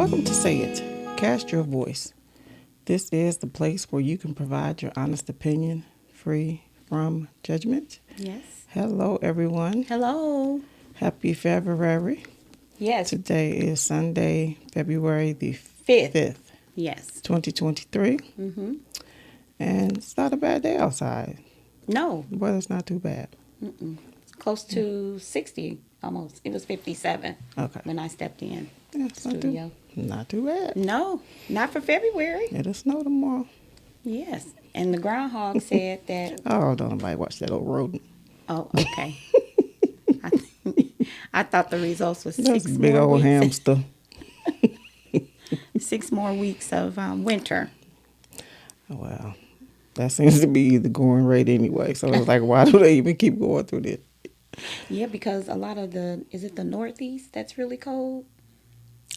Welcome to Say It. Cast your voice. This is the place where you can provide your honest opinion, free from judgment. Yes. Hello, everyone. Hello. Happy February. Yes. Today is Sunday, February the 5th, Yes. 2023. Mm-hmm. And it's not a bad day outside. No. The weather's not too bad. Mm-mm. It's close to 60 almost. It was 57 when I stepped in Yeah, the studio. Not too bad. No, not for February. It'll snow tomorrow. Yes. And the groundhog said that. Oh, don't nobody watch that old rodent. Oh, okay. I thought the results was That's 6 big more old weeks. hamster. 6 more weeks of winter. Well, that seems to be the going rate anyway. So it's like, why do they even keep going through this? Yeah, because a lot of is it the Northeast that's really cold?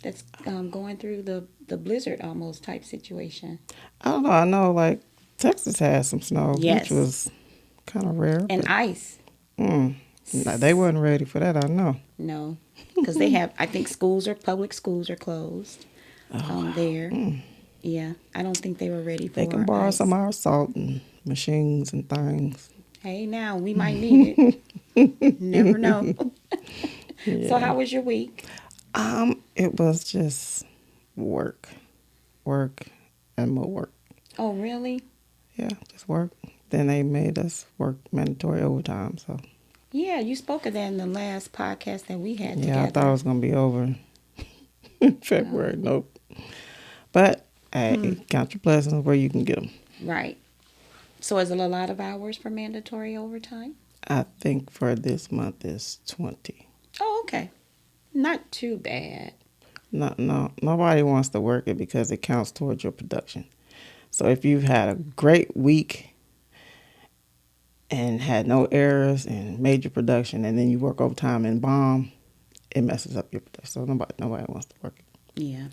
That's going through the blizzard almost type situation. I don't know. I know, like, Texas had some snow, Yes. which was kind of rare. And ice. No, they wasn't ready for that, I know. No, because they have, I think public schools are closed there. Yeah, I don't think they were ready for They can borrow ice. some of our salt and machines and things. Hey, now, we might need it. Never know. Yeah. So how was your week? It was just work, and more work. Oh, really? Yeah, just work. Then they made us work mandatory overtime, so. Yeah, you spoke of that in the last podcast that we had Yeah, together. I thought it was going to be over in February. Nope. But, hey, count your blessings where you can get them. Right. So is it a lot of hours for mandatory overtime? I think for this month is 20. Oh, okay. Not too bad. No, nobody wants to work it because it counts towards your production. So if you've had a great week and had no errors and major production, and then you work overtime and bomb, it messes up your production. So nobody wants to work it. Yeah.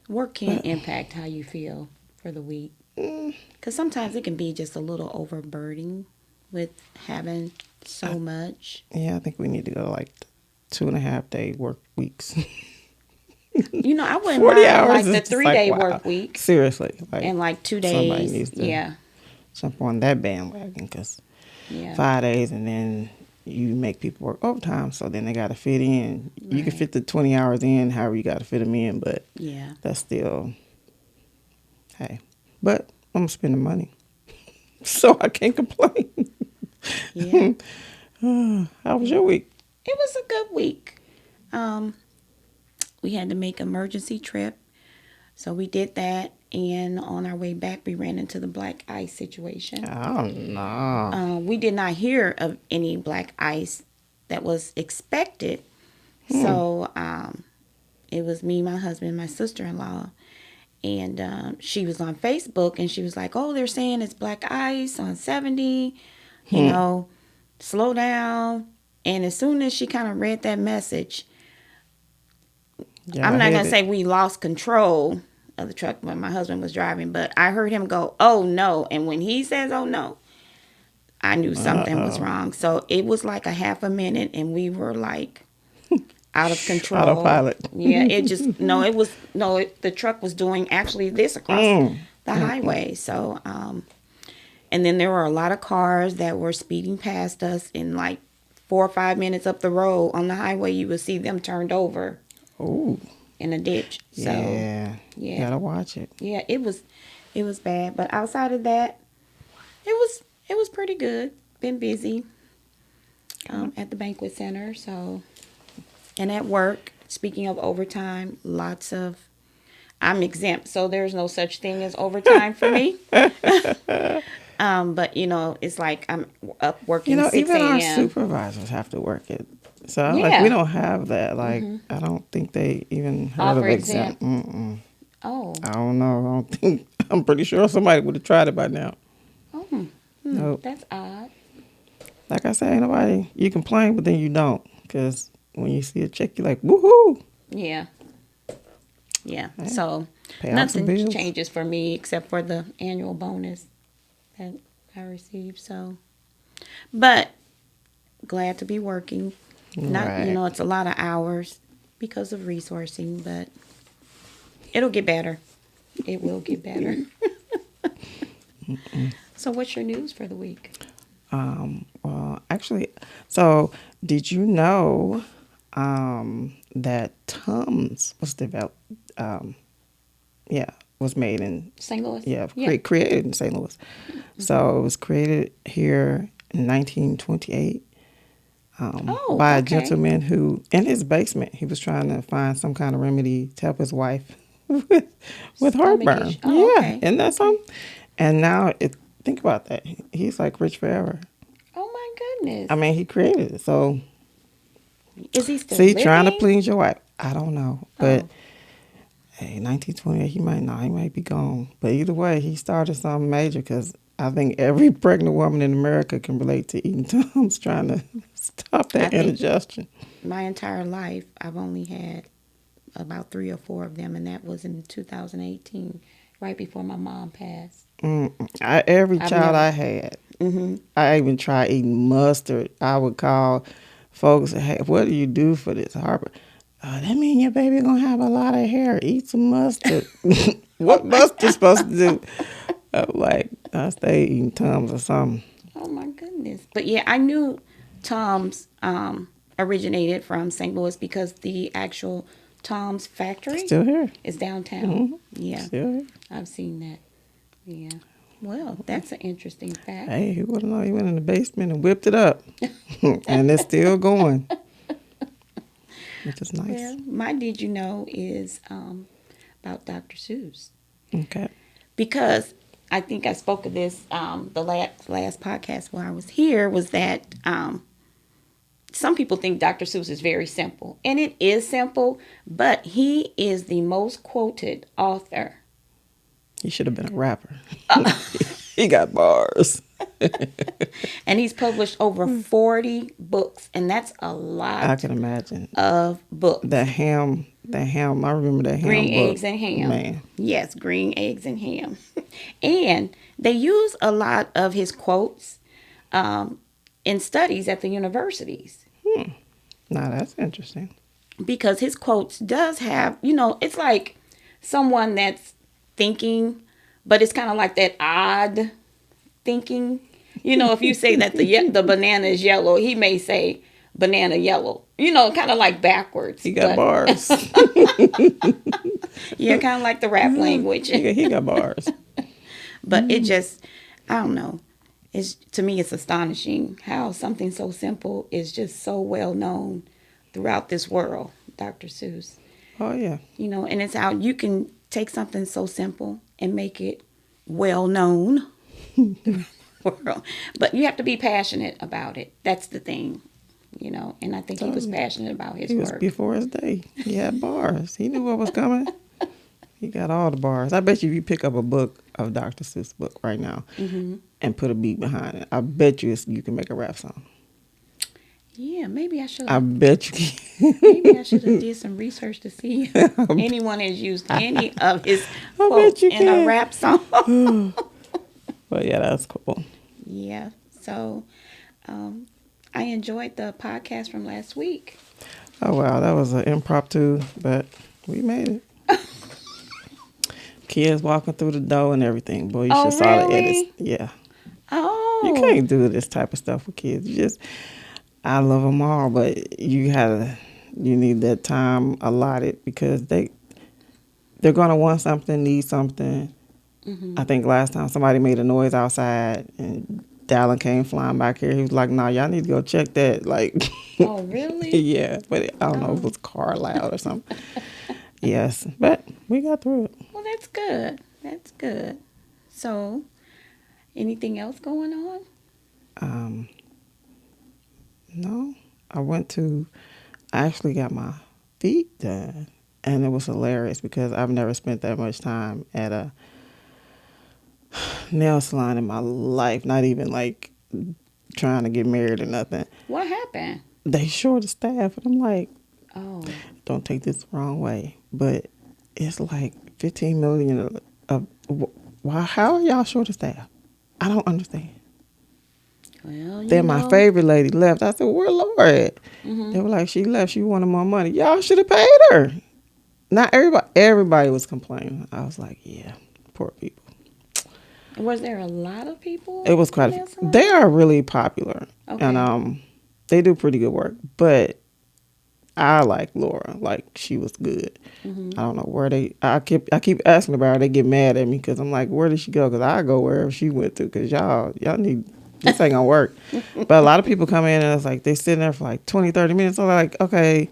Work can impact how you feel for the week. Because sometimes it can be just a little overburdening with having so much. Yeah, I think we need to go like 2.5 day work weeks. You know, I wouldn't 40 mind hours like is the just 3-day like, wow. work week. Seriously. And like 2 somebody days. needs to Yeah. jump on that bandwagon because Yeah. 5 days and then you make people work overtime, so then they got to fit in. You can Right. fit the 20 hours in, however you got to fit them in, but Yeah. that's still, hey. But I'm spending money, so I can't complain. Yeah. How was your week? It was a good week. We had to make an emergency trip. So we did that. And on our way back, we ran into the black ice situation. Oh, no. We did not hear of any black ice that was expected. So it was me, my husband, my sister-in-law. And she was on Facebook and she was like, oh, they're saying it's black ice on 70. You know, slow down. And as soon as she kind of read that message, Yeah, I'm not I going hit to it. say we lost control of the truck when my husband was driving, but I heard him go, oh no. And when he says, oh no, I knew something was wrong. So it was like a half a minute and we were like out of control. Autopilot. Yeah, it just, the truck was doing actually this across the highway. So, and then there were a lot of cars that were speeding past us in like 4 or 5 minutes up the road on the highway. You would see them turned over. Oh, In a ditch. So yeah. yeah. You gotta watch it. Yeah, it was bad. But outside of that, it was pretty good. Been busy at the banquet center. So, and at work, speaking of overtime, I'm exempt, so there's no such thing as overtime for me. But it's like I'm up working 6 even our a.m. supervisors have to work it. So Yeah. we don't have that. Like, I don't think they even heard Offer of exempt. exempt. Oh. I don't know. I'm pretty sure somebody would have tried it by now. Nope. That's odd. Like I say, ain't nobody, you complain, but then you don't. Because when you see a check, you're like, woohoo. Yeah. Yeah. Hey, So pay out some nothing bills. changes for me except for the annual bonus that I received. So, but glad to be working. Not, Right. it's a lot of hours because of resourcing, but It'll get better. It will get better. So, what's your news for the week? Well, actually, so did you know that Tums was developed? Yeah, was made in St. Louis? created in St. Louis. So it was created here in 1928 Oh, by a okay. gentleman who, in his basement, he was trying to find some kind of remedy to help his wife with, with Stomach heartburn. issue. Oh, Yeah, okay. isn't that something? And now, think about that. He's like rich forever. Oh, my goodness. I mean, he created it. So, Is he still see, living? trying to please your wife. I don't know. But, Oh, hey, 1928, he might be gone. But either way, he started something major because I think every pregnant woman in America can relate to eating Tums, trying to stop I that think indigestion. my entire life, I've only had about 3 or 4 of them, and that was in 2018, right before my mom passed. Every I've child never. I had, I even tried eating mustard. I would call folks, hey, what do you do for this heartburn? That mean your baby gonna have a lot of hair. Eat some mustard. What mustard supposed to do? I'm like, I stay eating Tums or something. Oh my goodness! But yeah, I knew Tom's originated from St. Louis because the actual Tom's factory Still here. is downtown. Yeah, Still here. I've seen that. Yeah. Well, that's an interesting fact. Hey, who would have known? He went in the basement and whipped it up. And it's still going, which is nice. Well, my did you know is about Dr. Seuss. Okay. Because I think I spoke of this the last podcast where I was here, was that some people think Dr. Seuss is very simple. And it is simple, but he is the most quoted author. He should have been a rapper. He got bars. And he's published over 40 books. And that's a lot I can imagine. of books. The ham, I remember that ham Green book. eggs and ham. Man. Yes, green eggs and ham. And they use a lot of his quotes in studies at the universities. Now that's interesting. Because his quotes does have, it's like someone that's thinking, but it's kind of like that odd thinking. If you say that the banana is yellow, he may say banana yellow. Kind of like backwards. He got bars. Yeah, kind of like the rap language. he got bars. But it just, I don't know. To me, it's astonishing how something so simple is just so well known throughout this world, Dr. Seuss. Oh, yeah. And it's how you can take something so simple and make it well known throughout the world. But you have to be passionate about it. That's the thing, And I think he was passionate about his He work. was before his day. He had bars. He knew what was coming. He got all the bars. I bet you if you pick up a book of Dr. Seuss book right now and put a beat behind it, I bet you can make a rap song. Yeah, maybe I should. I bet you can. Maybe I should have did some research to see if anyone has used any of his quotes in a rap song. But yeah, that's cool. Yeah. So, I enjoyed the podcast from last week. Oh wow, that was an impromptu, but we made it. Kids walking through the door and everything. Boy, you should saw the edits. Yeah. Oh. You can't do this type of stuff with kids. I love them all, but you need that time allotted because they're gonna want something, need something. I think last time somebody made a noise outside and Dallin came flying back here. He was like, "Nah, y'all need to go check that." Like, oh really? Yeah, but I don't know if it was a car loud or something. Yes, but we got through it. Well, that's good. That's good. So, anything else going on? No, I actually got my feet done, and it was hilarious because I've never spent that much time at a nail salon in my life, not even like trying to get married or nothing. What happened? They short of staff, and I'm like, oh, don't take this the wrong way, but it's like 15 million of why? How are y'all short of staff? I don't understand. Well, Then my favorite lady left. I said, where Laura at? They were like, she left. She wanted more money. Y'all should have paid her. not everybody was complaining. I was like, yeah, poor people. Was there a lot of people It was in quite. that They salon? are really popular, and Okay. they do pretty good work. But I like Laura. Like she was good. Mm-hmm. I don't know where they. I keep asking about her. They get mad at me because I'm like, where did she go? Because I go wherever she went to. Because y'all need this ain't gonna work. But a lot of people come in and it's like they sitting there for like 20, 30 minutes. So like, okay,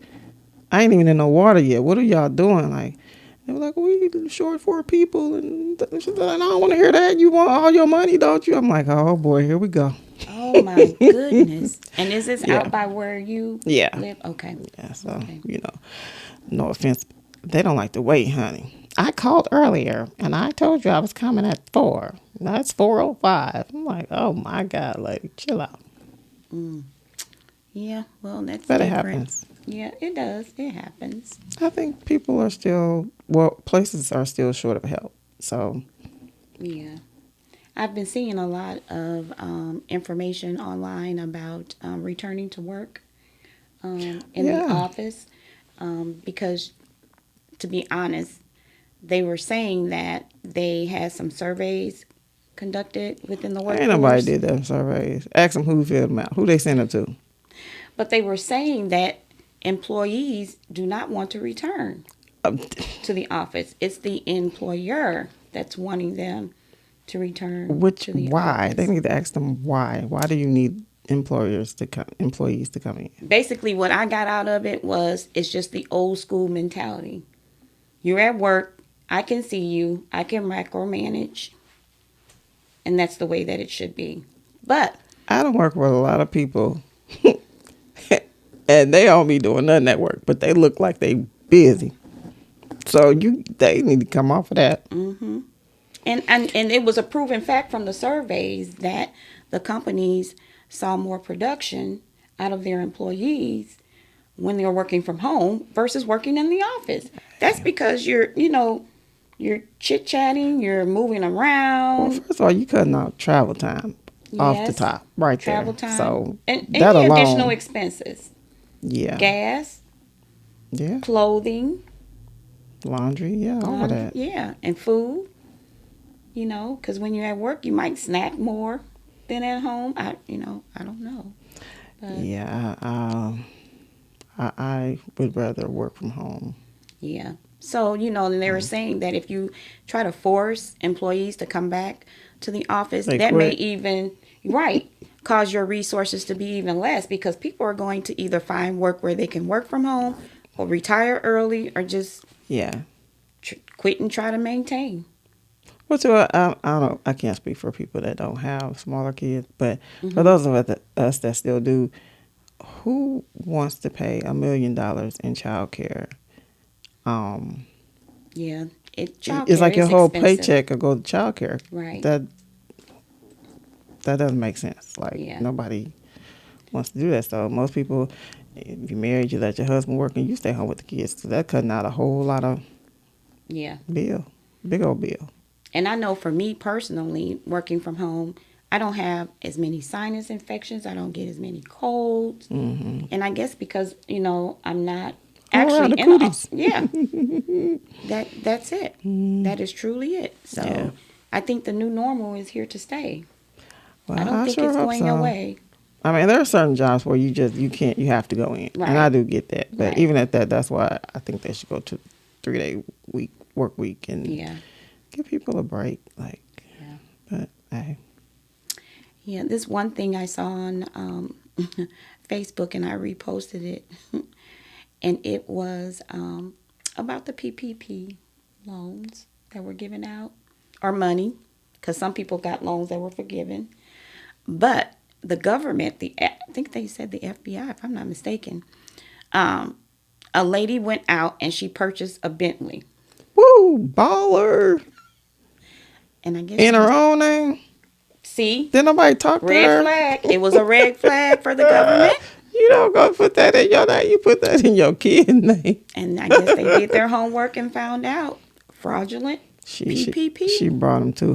I ain't even in no water yet. What are y'all doing? Like, they were like, we short 4 people, and she said, I don't want to hear that. You want all your money, don't you? I'm like, oh boy, here we go. Oh my goodness. And is this Yeah, out by where you yeah, live? Okay. yeah. So Okay. no offense, they don't like to wait, honey. I called earlier and I told you I was coming at 4. Now it's 4:05. I'm like, oh my god, lady, chill out. Mm. Yeah, well, that's But it different. happens. Yeah, it does. It happens. I think people are still places are still short of help. So Yeah. I've been seeing a lot of information online about returning to work in the yeah, office because, to be honest, they were saying that they had some surveys conducted within the ain't nobody workforce, did them surveys. Ask them who filled them out, who they sent them to. but they were saying that employees do not want to return Um, to the office. It's the employer that's wanting them to return Which to the why they office. need to ask them why? Why do you need employees to come in? Basically, what I got out of it was it's just the old school mentality. You're at work, I can see you, I can micromanage, and that's the way that it should be. But I don't work with a lot of people, and they don't be doing nothing at work, but they look like they busy. So they need to come off of that. mm-hmm. And it was a proven fact from the surveys that the companies saw more production out of their employees when they're working from home versus working in the office. That's because you're chit chatting, you're moving Well, around. first of all, you cutting out travel time off the Yes, top right there. travel time, So and that any additional alone, expenses, yeah, gas, yeah, clothing, laundry, yeah, all of laundry, that. yeah, and food. Because when you're at work, you might snack more than at home. I don't know, but Yeah, I would rather work from home. yeah. So, and they were saying that if you try to force employees to come back to the office, They that may quit. even, right, cause your resources to be even less because people are going to either find work where they can work from home or retire early or just Yeah. quit and try to maintain. Well, too, I don't. I can't speak for people that don't have smaller kids, but for Hmm. those of us that still do, who wants to pay $1 million in childcare? Um, Yeah, it's childcare like your is whole expensive. paycheck will go to childcare. Right. That that doesn't make sense. Like Yeah. nobody wants to do that. So most people, if you married, you let your husband work and you stay home with the kids. So that cutting out a whole lot of Yeah. bill, big old bill. And I know for me personally, working from home, I don't have as many sinus infections. I don't get as many colds. Hmm. And I guess because, I'm not All around actually the in a, cooties. yeah, that's it. That is truly it. Yeah. So I think the new normal is here to stay. I Well, don't I think sure it's hope going so. away. I mean, there are certain jobs where you can't, you have to go in, and I Right. do get that. But Right. even at that, that's why I think they should go to 3-day work week and Yeah. give people a break. Like, Yeah. but hey, Yeah. This one thing I saw on Facebook and I reposted it. And it was about the PPP loans that were given out, or money, because some people got loans that were forgiven. But the government, I think they said the FBI, if I'm not mistaken, um, a lady went out and she purchased a Bentley, woo, baller and I guess in she her was own name. see Did nobody talk to red her? flag. It was a red flag for the government, You don't go put that in your name. You put that in your kid's name. and I guess they did their homework and found out fraudulent She she PPP. she brought him to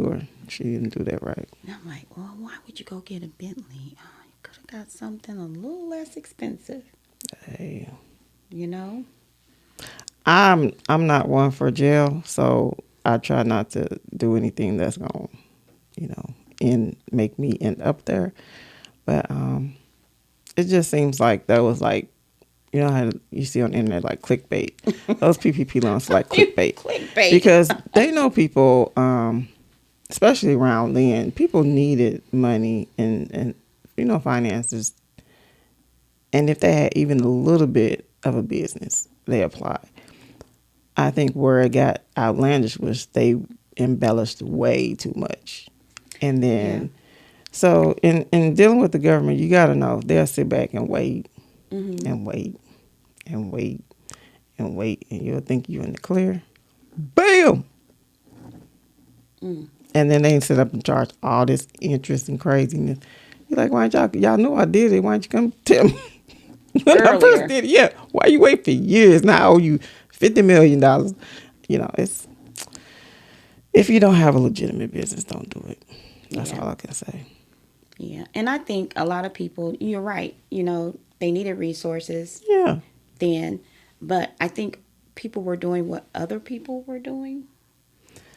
her. She didn't do that right. And I'm like, well, why would you go get a Bentley? You could have got something a little less expensive, Hey, you know? I'm not one for jail, so I try not to do anything that's gonna, you know, make me end up there. But it just seems like that was like, you know how you see on the internet like clickbait. Those PPP loans like clickbait Clickbait. because they know people, especially around then, people needed money and finances. And if they had even a little bit of a business, they applied. I think where it got outlandish was they embellished way too much. And Yeah. then, so in dealing with the government, you got to know they'll sit back and wait Mm-hmm. and wait and wait and wait. And you'll think you're in the clear. Bam! Mm. And then they sit up and charge all this interest and craziness. You're like, why don't y'all know I did it? Why don't you come tell me? When I first Earlier. did it, yeah. Why you wait for years? Now I owe you $50 million. It's if you don't have a legitimate business, don't do it. That's Yeah. all I can say. Yeah. And I think a lot of people, you're right, they needed resources Yeah. then, but I think people were doing what other people were doing.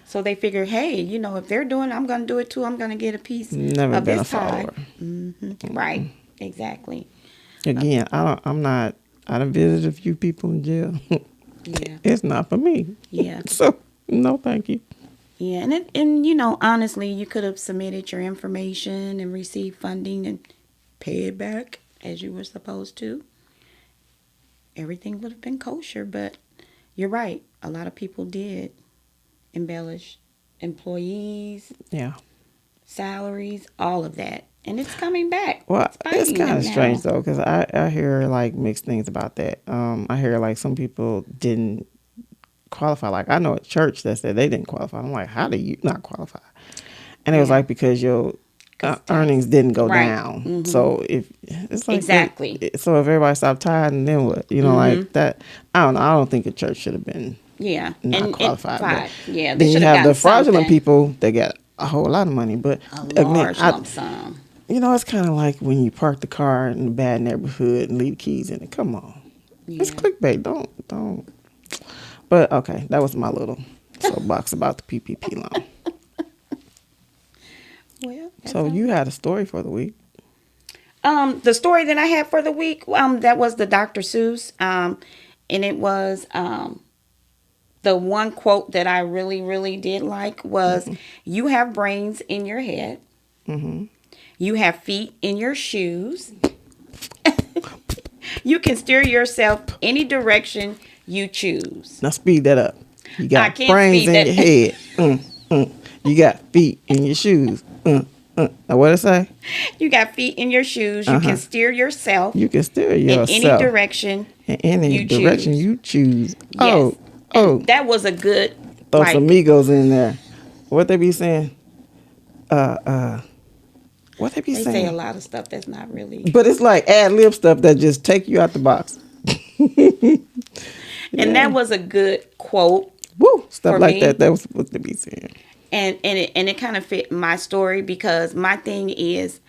So they figured, hey, if they're doing it, I'm going to do it too. I'm going to get a piece Never of been a this pie. follower. Right. Exactly. Again, I'm not. I done visited a few people in jail. Yeah. It's not for me. Yeah. So no, thank you. Yeah. Honestly, you could have submitted your information and received funding and pay it back as you were supposed to. Everything would have been kosher, but you're right. A lot of people did embellish employees, Yeah. salaries, all of that. And it's coming back. Well, It's it's biting kind them of now. strange though, because I hear like mixed things about that. I hear like some people didn't qualify. Like I know a church that said they didn't qualify. I'm like, how do you not qualify? And it was Yeah. like because your 'Cause earnings tax. didn't go Right. down. Mm-hmm. So if it's like Exactly. so if everybody stopped tithing, then what? Mm-hmm. Like that. I don't know. I don't think a church should have been Yeah. not And qualified. But yeah, they then you should have have gotten the fraudulent something. people that got a whole lot of money. But A again, large lump sum. it's kind of like when you park the car in a bad neighborhood and leave the keys in it. Come on, it's Yeah. clickbait. Don't. But okay, that was my little soapbox about the PPP loan. Well, So you had a story for the week. the story that I had for the week, that was the Dr. Seuss, and it was the one quote that I really, really did like was, "You have brains in your head, Mm-hmm. you have feet in your shoes, you can steer yourself any direction you choose." Now speed that up. You I got can't brains speed in that. your head. You got feet in your shoes. Now what it say? You got feet in your shoes. You can steer yourself You can steer in any yourself direction in any you direction choose. you choose. Yes. Oh, And that was a good, throw some like, Migos in there. What they be saying? What they be they say a saying? lot of stuff that's not really. But it's like ad lib stuff that just take you out the box. And that was a good quote Woo, stuff for like me. that. That was what they be saying. And it kind of fit my story because my thing is,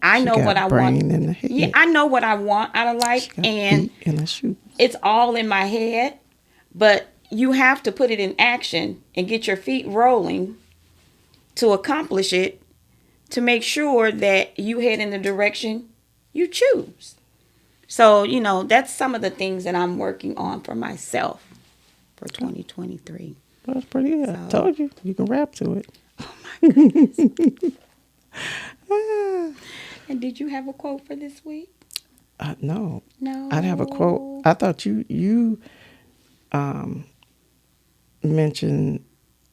I She know got what I brain want. in the head. Yeah, I know what I want out of life, She got and feet in her shoes. it's all in my head. But you have to put it in action and get your feet rolling to accomplish it, to make sure that you head in the direction you choose. So, that's some of the things that I'm working on for myself for 2023. That's pretty good. I So- told you. You can rap to it. And did you have a quote for this week? No. No. I'd have a quote. I thought you mentioned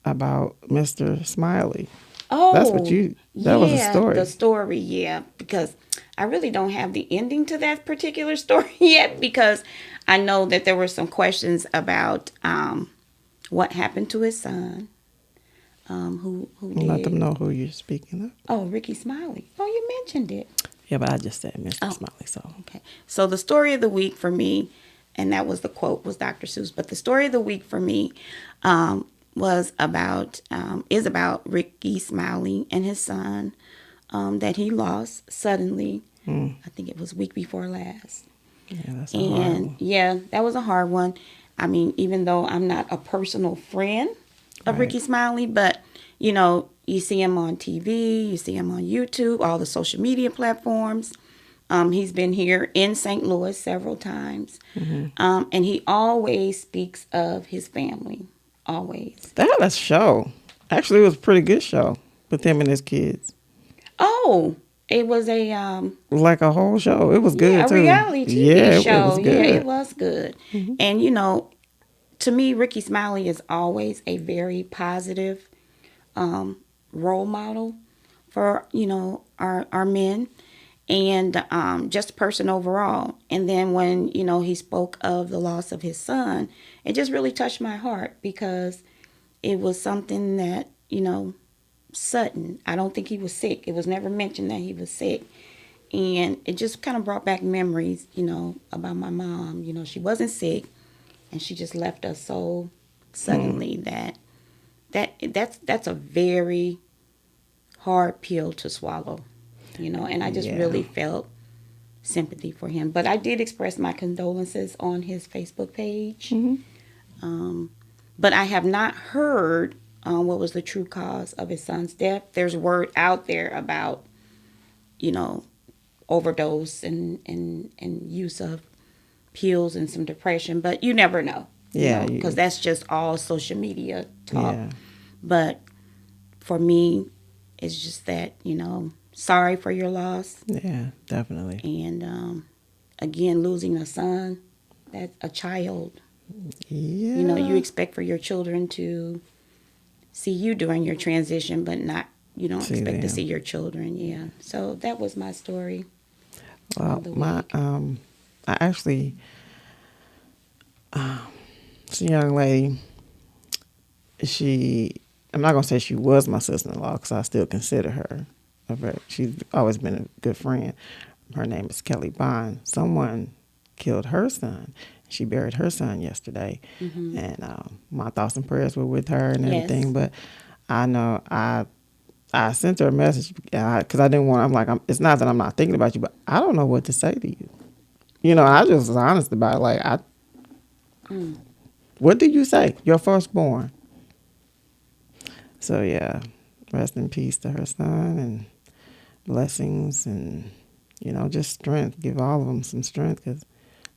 about Mr. Smiley. Oh, That's what that was a story. The story, yeah, because I really don't have the ending to that particular story yet, because I know that there were some questions about what happened to his son, who Let did. them know who you're speaking of. Oh, Rickey Smiley. Oh, you mentioned it. Yeah, but I just said Mr. Oh. Smiley, so. Okay. So the story of the week for me, and that was the quote, was Dr. Seuss. But the story of the week for me is about Rickey Smiley and his son that he lost suddenly. I think it was week before last. Yeah, that's a hard And one. yeah, that was a hard one. I mean, even though I'm not a personal friend of Right. Rickey Smiley, but you know, you see him on TV, you see him on YouTube, all the social media platforms. He's been here in St. Louis several times, and he always speaks of his family. Always. They had a show. Actually, it was a pretty good show with him and his kids. Oh, it was a Like a whole show. It was yeah, good a too. reality TV Yeah, it show. was Yeah, it good. was good. And you know, to me, Rickey Smiley is always a very positive role model for our men and just a person overall. And then when he spoke of the loss of his son, it just really touched my heart because it was something that sudden. I don't think he was sick. It was never mentioned that he was sick. And it just kind of brought back memories, about my mom. She wasn't sick, and she just left us so suddenly that's a very hard pill to swallow, and I just Yeah. really felt sympathy for him. But I did express my condolences on his Facebook page. Um, but I have not heard what was the true cause of his son's death. There's word out there about, you know, overdose and use of pills and some depression, but you never know, Yeah. because that's just all social media talk. Yeah. But for me, it's just that, sorry for your loss. Yeah. Definitely. And again, losing a son, that's a child. Yeah. You expect for your children to see you during your transition, but not, you don't See expect to them. see your children. Yeah. So that was my story Well, of the my week. I actually, it's a young lady. I'm not gonna say she was my sister-in-law because I still consider her she's always been a good friend. Her name is Kelly Bond. Someone killed her son. She buried her son yesterday, and my thoughts and prayers were with her and Yes. everything. But I know I sent her a message because I didn't want. I'm like, it's not that I'm not thinking about you, but I don't know what to say to you. I just was honest about it. Like, what did you say? Your firstborn. So yeah, rest in peace to her son and blessings and just strength. Give all of them some strength because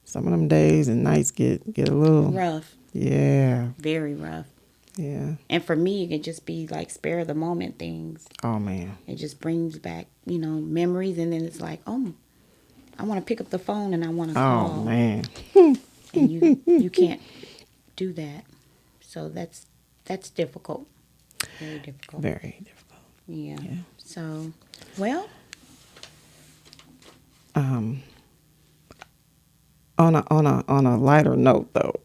some of them days and nights get a little Rough. yeah. Very rough. Yeah. And for me, it could just be like spare the moment things. Oh man. It just brings back, memories. And then it's like, oh, I want to pick up the phone and I want to Oh call. man. And you can't do that. So that's difficult. Very difficult. Very difficult. Yeah. Yeah. So, well, Um. On a lighter note though,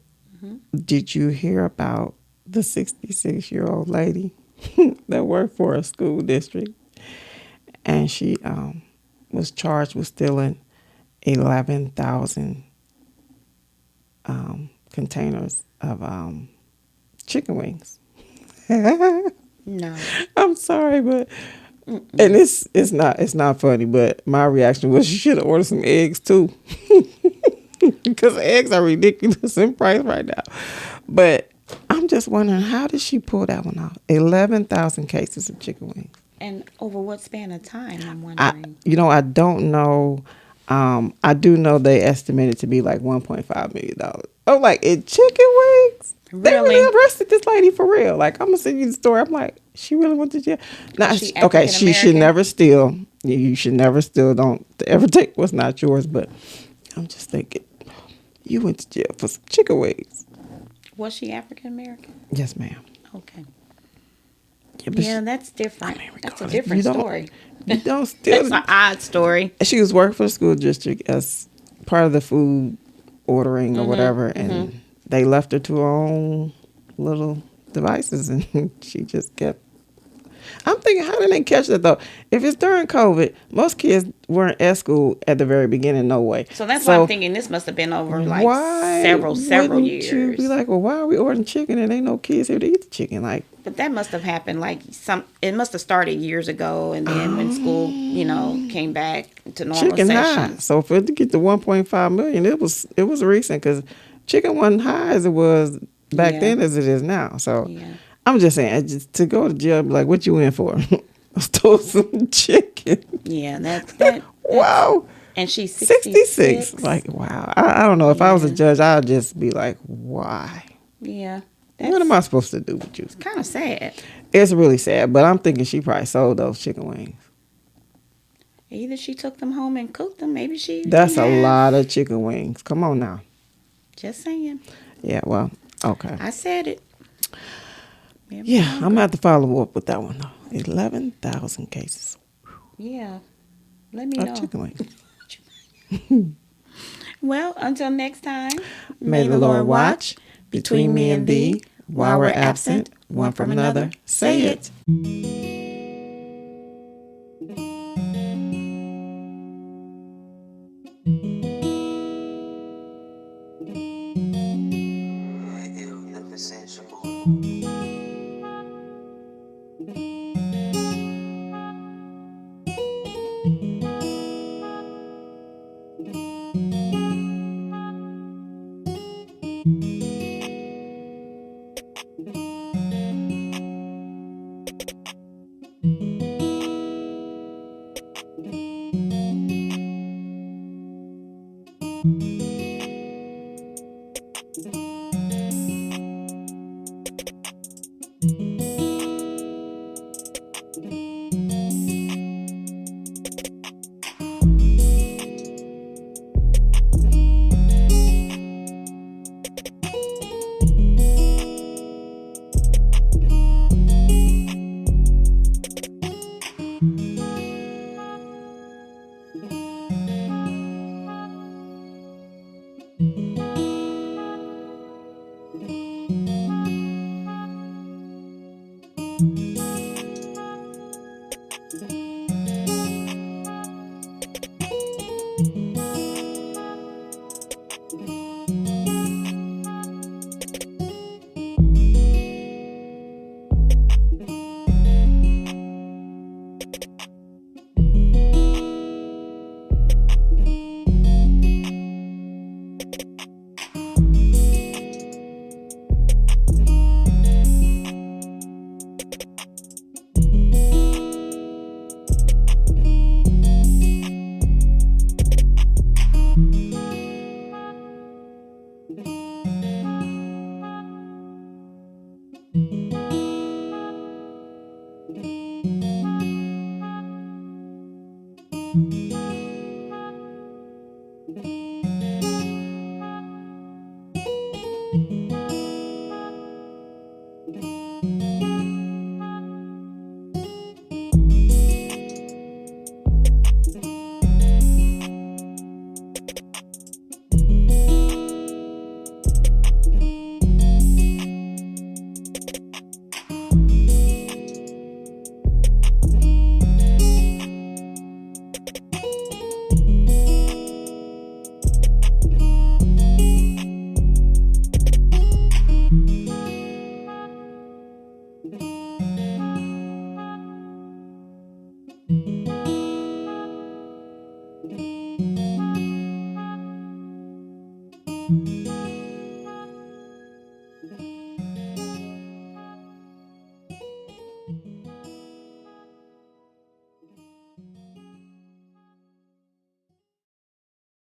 did you hear about the 66-year-old lady that worked for a school district, and she was charged with stealing 11,000 containers of chicken wings? no. I'm sorry, but and it's not funny, but my reaction was you should have ordered some eggs too. Because eggs are ridiculous in price right now. But I'm just wondering, how did she pull that one off? 11,000 cases of chicken wings. And over what span of time, I'm I wondering. I don't know. I do know they estimated to be like $1.5 million. I'm like, in chicken wings? They Really? really arrested this lady for real. Like, I'm gonna send you the story. I'm like, she really went to jail. Now, Is she okay, she should African-American? never steal. You should never steal. Don't ever take what's not yours. But I'm just thinking, you went to jail for some chicken wings. Was she African American? Yes, ma'am. Okay. Yeah, but Yeah, that's different. That's a regardless, different you don't- story. You don't steal. That's an odd story. She was working for the school district as part of the food ordering or whatever, and they left her to her own little devices, and she just kept. I'm thinking, how did they catch that though? If it's during COVID, most kids weren't at school at the very beginning, no way. So that's why I'm thinking this must have been over like why several wouldn't years. you be like, well, why are we ordering chicken and ain't no kids here to eat the chicken? Like, But that must have happened it must have started years ago, and then when school, came back to normal chicken high. sessions. So for it to get to 1.5 million, it was recent because chicken wasn't high as it was back Yeah. then as it is now. So Yeah. I'm just saying, just to go to jail, be like, what you in for? I stole some chicken. Yeah. That's Wow. and she's 66. 66. Like, wow. I don't know. If I was a Yeah. judge, I'd just be like, why? Yeah. What am That's I supposed to do with you? kind of sad. It's really sad, but I'm thinking she probably sold those chicken wings. Either she took them home and cooked them. Maybe she didn't That's a have. lot of chicken wings. Come on now. Just saying. Yeah, well, okay. I said it. Yeah, I'm going to have to follow up with that one, though. 11,000 cases Yeah. Let me of know. chicken wings. Well, until next time, May the Lord watch between me and thee while we're absent, one from another. Say it.